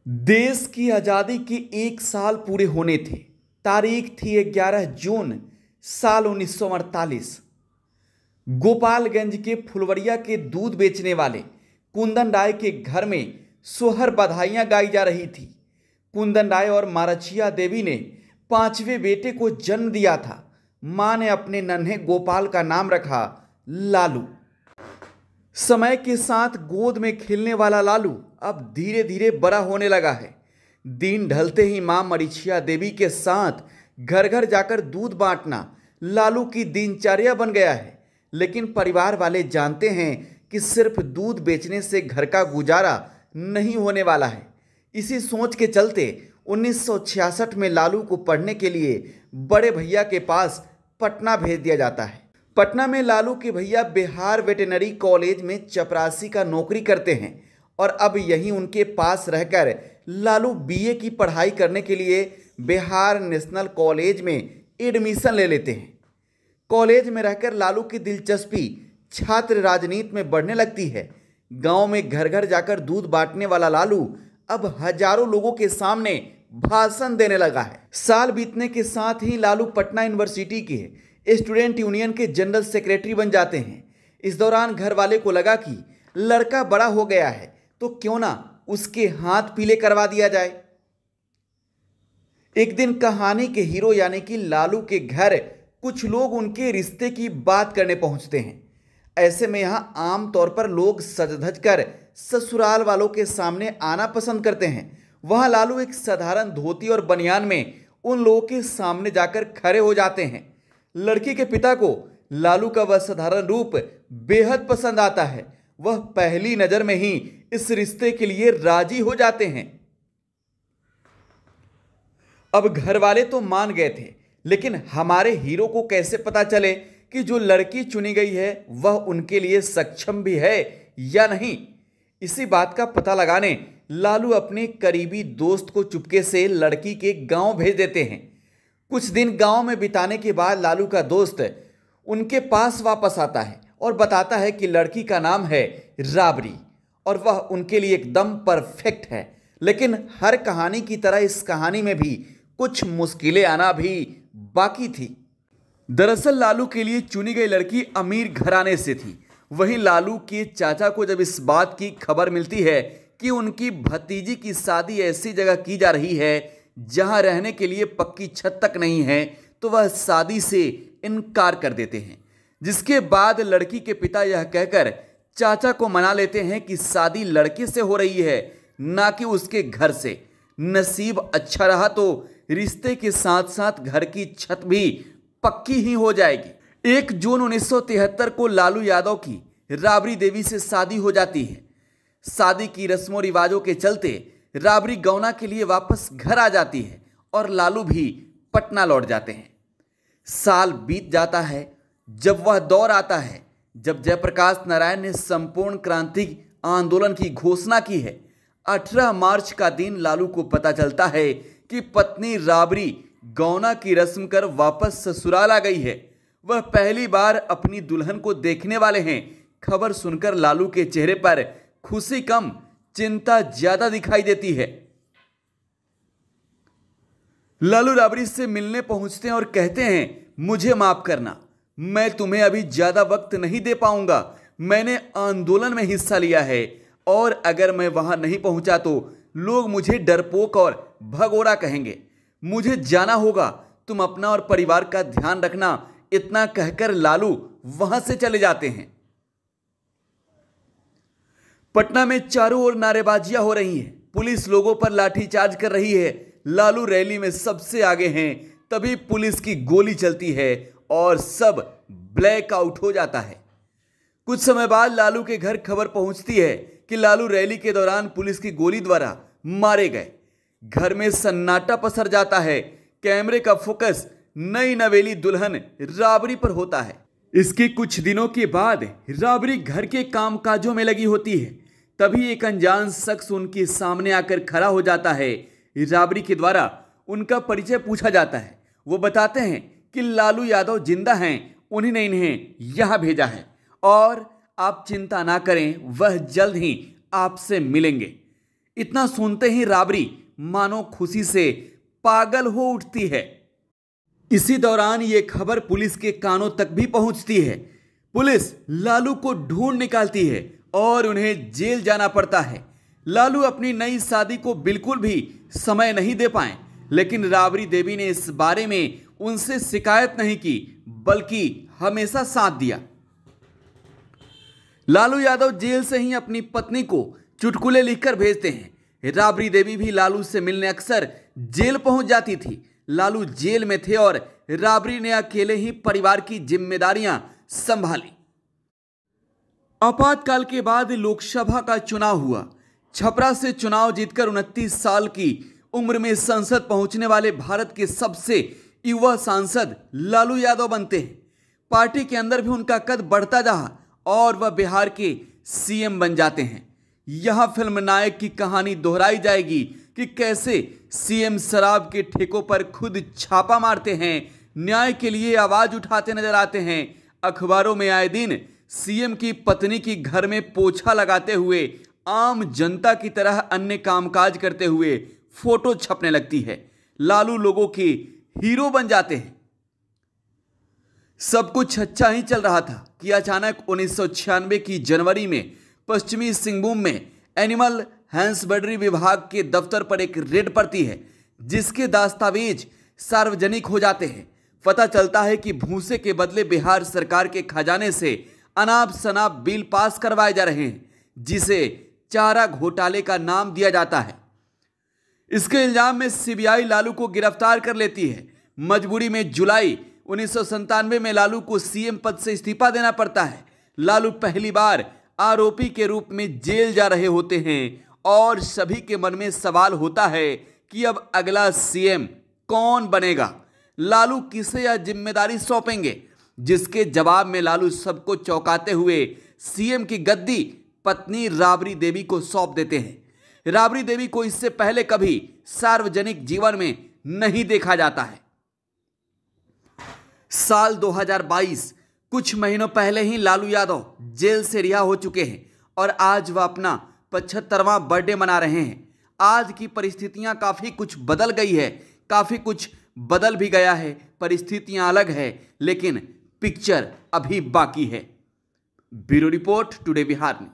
देश की आज़ादी के 1 साल पूरे होने थे। तारीख थी 11 जून साल 1948। गोपालगंज के फुलवरिया के दूध बेचने वाले कुंदन राय के घर में सोहर बधाइयां गाई जा रही थी। कुंदन राय और मारचिया देवी ने 5वें बेटे को जन्म दिया था। मां ने अपने नन्हे गोपाल का नाम रखा लालू। समय के साथ गोद में खेलने वाला लालू अब धीरे धीरे बड़ा होने लगा है। दिन ढलते ही मां मरीचिया देवी के साथ घर घर जाकर दूध बांटना लालू की दिनचर्या बन गया है। लेकिन परिवार वाले जानते हैं कि सिर्फ दूध बेचने से घर का गुजारा नहीं होने वाला है। इसी सोच के चलते 1966 में लालू को पढ़ने के लिए बड़े भैया के पास पटना भेज दिया जाता है। पटना में लालू के भैया बिहार वेटेनरी कॉलेज में चपरासी का नौकरी करते हैं और अब यहीं उनके पास रहकर लालू बीए की पढ़ाई करने के लिए बिहार नेशनल कॉलेज में एडमिशन ले लेते हैं। कॉलेज में रहकर लालू की दिलचस्पी छात्र राजनीति में बढ़ने लगती है। गांव में घर घर जाकर दूध बांटने वाला लालू अब हजारों लोगों के सामने भाषण देने लगा है। साल बीतने के साथ ही लालू पटना यूनिवर्सिटी के स्टूडेंट यूनियन के जनरल सेक्रेटरी बन जाते हैं। इस दौरान घर वाले को लगा कि लड़का बड़ा हो गया है तो क्यों ना उसके हाथ पीले करवा दिया जाए। एक दिन कहानी के हीरो यानी कि लालू के घर कुछ लोग उनके रिश्ते की बात करने पहुंचते हैं। ऐसे में यहां आमतौर पर लोग सज धज कर ससुराल वालों के सामने आना पसंद करते हैं। वहां लालू एक साधारण धोती और बनियान में उन लोगों के सामने जाकर खड़े हो जाते हैं। लड़की के पिता को लालू का वह साधारण रूप बेहद पसंद आता है। वह पहली नजर में ही इस रिश्ते के लिए राजी हो जाते हैं। अब घर वाले तो मान गए थे, लेकिन हमारे हीरो को कैसे पता चले कि जो लड़की चुनी गई है वह उनके लिए सक्षम भी है या नहीं। इसी बात का पता लगाने लालू अपने करीबी दोस्त को चुपके से लड़की के गांव भेज देते हैं। कुछ दिन गांव में बिताने के बाद लालू का दोस्त उनके पास वापस आता है और बताता है कि लड़की का नाम है राबड़ी और वह उनके लिए एकदम परफेक्ट है। लेकिन हर कहानी की तरह इस कहानी में भी कुछ मुश्किलें आना भी बाकी थी। दरअसल लालू के लिए चुनी गई लड़की अमीर घराने से थी। वहीं लालू के चाचा को जब इस बात की खबर मिलती है कि उनकी भतीजी की शादी ऐसी जगह की जा रही है जहां रहने के लिए पक्की छत तक नहीं है, तो वह शादी से इनकार कर देते हैं। जिसके बाद लड़की के पिता यह कहकर चाचा को मना लेते हैं कि शादी लड़के से हो रही है, ना कि उसके घर से। नसीब अच्छा रहा तो रिश्ते के साथ साथ घर की छत भी पक्की ही हो जाएगी। 1 जून 1973 को लालू यादव की राबड़ी देवी से शादी हो जाती है। शादी की रस्मों रिवाजों के चलते राबड़ी गौना के लिए वापस घर आ जाती है और लालू भी पटना लौट जाते हैं। साल बीत जाता है जब वह दौर आता है जब जयप्रकाश नारायण ने संपूर्ण क्रांति आंदोलन की घोषणा की है। 18 मार्च का दिन लालू को पता चलता है कि पत्नी राबड़ी गौना की रस्म कर वापस ससुराल आ गई है। वह पहली बार अपनी दुल्हन को देखने वाले हैं। खबर सुनकर लालू के चेहरे पर खुशी कम चिंता ज्यादा दिखाई देती है। लालू राबड़ी से मिलने पहुंचते हैं और कहते हैं, मुझे माफ करना, मैं तुम्हें अभी ज्यादा वक्त नहीं दे पाऊंगा। मैंने आंदोलन में हिस्सा लिया है और अगर मैं वहां नहीं पहुंचा तो लोग मुझे डरपोक और भगोड़ा कहेंगे। मुझे जाना होगा, तुम अपना और परिवार का ध्यान रखना। इतना कहकर लालू वहां से चले जाते हैं। पटना में चारों ओर नारेबाजियां हो रही हैं। पुलिस लोगों पर लाठीचार्ज कर रही है। लालू रैली में सबसे आगे हैं। तभी पुलिस की गोली चलती है और सब ब्लैकआउट हो जाता है। कुछ समय बाद लालू के घर खबर पहुंचती है कि लालू रैली के दौरान पुलिस की गोली द्वारा मारे गए। घर में सन्नाटा पसर जाता है। कैमरे का फोकस नई नवेली दुल्हन राबड़ी पर होता है। इसके कुछ दिनों के बाद राबड़ी घर के कामकाजों में लगी होती है। तभी एक अनजान शख्स उनके सामने आकर खड़ा हो जाता है। राबड़ी के द्वारा उनका परिचय पूछा जाता है। वो बताते हैं कि लालू यादव जिंदा हैं, उन्हीं ने इन्हें यहां भेजा है और आप चिंता ना करें, वह जल्द ही आपसे मिलेंगे। इतना सुनते ही राबड़ी मानो खुशी से पागल हो उठती है। इसी दौरान यह खबर पुलिस के कानों तक भी पहुंचती है। पुलिस लालू को ढूंढ निकालती है और उन्हें जेल जाना पड़ता है। लालू अपनी नई शादी को बिल्कुल भी समय नहीं दे पाए, लेकिन राबड़ी देवी ने इस बारे में उनसे शिकायत नहीं की, बल्कि हमेशा साथ दिया। लालू यादव जेल से ही अपनी पत्नी को चुटकुले लिखकर भेजते हैं। राबड़ी देवी भी लालू से मिलने अक्सर जेल पहुंच जाती थी। लालू जेल में थे और राबड़ी ने अकेले ही परिवार की जिम्मेदारियां संभाली। आपातकाल के बाद लोकसभा का चुनाव हुआ। छपरा से चुनाव जीतकर 29 साल की उम्र में संसद पहुंचने वाले भारत के सबसे युवा सांसद लालू यादव बनते हैं। पार्टी के अंदर भी उनका कद बढ़ता रहा और वह बिहार के सीएम बन जाते हैं। यहां फिल्म नायक की कहानी दोहराई जाएगी कि कैसे सीएम शराब के ठेकों पर खुद छापा मारते हैं, न्याय के लिए आवाज उठाते नजर आते हैं। अखबारों में आए दिन सीएम की पत्नी की घर में पोछा लगाते हुए, आम जनता की तरह अन्य कामकाज करते हुए फोटो छपने लगती है। लालू लोगों के हीरो बन जाते हैं। सब कुछ अच्छा ही चल रहा था कि अचानक 1996 की जनवरी में पश्चिमी सिंहभूम में एनिमल हस्बेंड्री विभाग के दफ्तर पर एक रेड पड़ती है, जिसके दस्तावेज सार्वजनिक हो जाते हैं। पता चलता है कि भूसे के बदले बिहार सरकार के खजाने से अनाप शनाप बिल पास करवाए जा रहे हैं, जिसे चारा घोटाले का नाम दिया जाता है। इसके इल्जाम में सीबीआई लालू को गिरफ्तार कर लेती है। मजबूरी में जुलाई 1997 में लालू को सीएम पद से इस्तीफा देना पड़ता है। लालू पहली बार आरोपी के रूप में जेल जा रहे होते हैं और सभी के मन में सवाल होता है कि अब अगला सीएम कौन बनेगा, लालू किसे यह जिम्मेदारी सौंपेंगे, जिसके जवाब में लालू सबको चौंकाते हुए सीएम की गद्दी पत्नी राबड़ी देवी को सौंप देते हैं। राबड़ी देवी को इससे पहले कभी सार्वजनिक जीवन में नहीं देखा जाता है। साल 2022 कुछ महीनों पहले ही लालू यादव जेल से रिहा हो चुके हैं और आज वह अपना 75वां बर्थडे मना रहे हैं। आज की परिस्थितियां काफी कुछ बदल गई है, काफी कुछ बदल भी गया है। परिस्थितियां अलग है, लेकिन पिक्चर अभी बाकी है। ब्यूरो रिपोर्ट, टुडे बिहार में।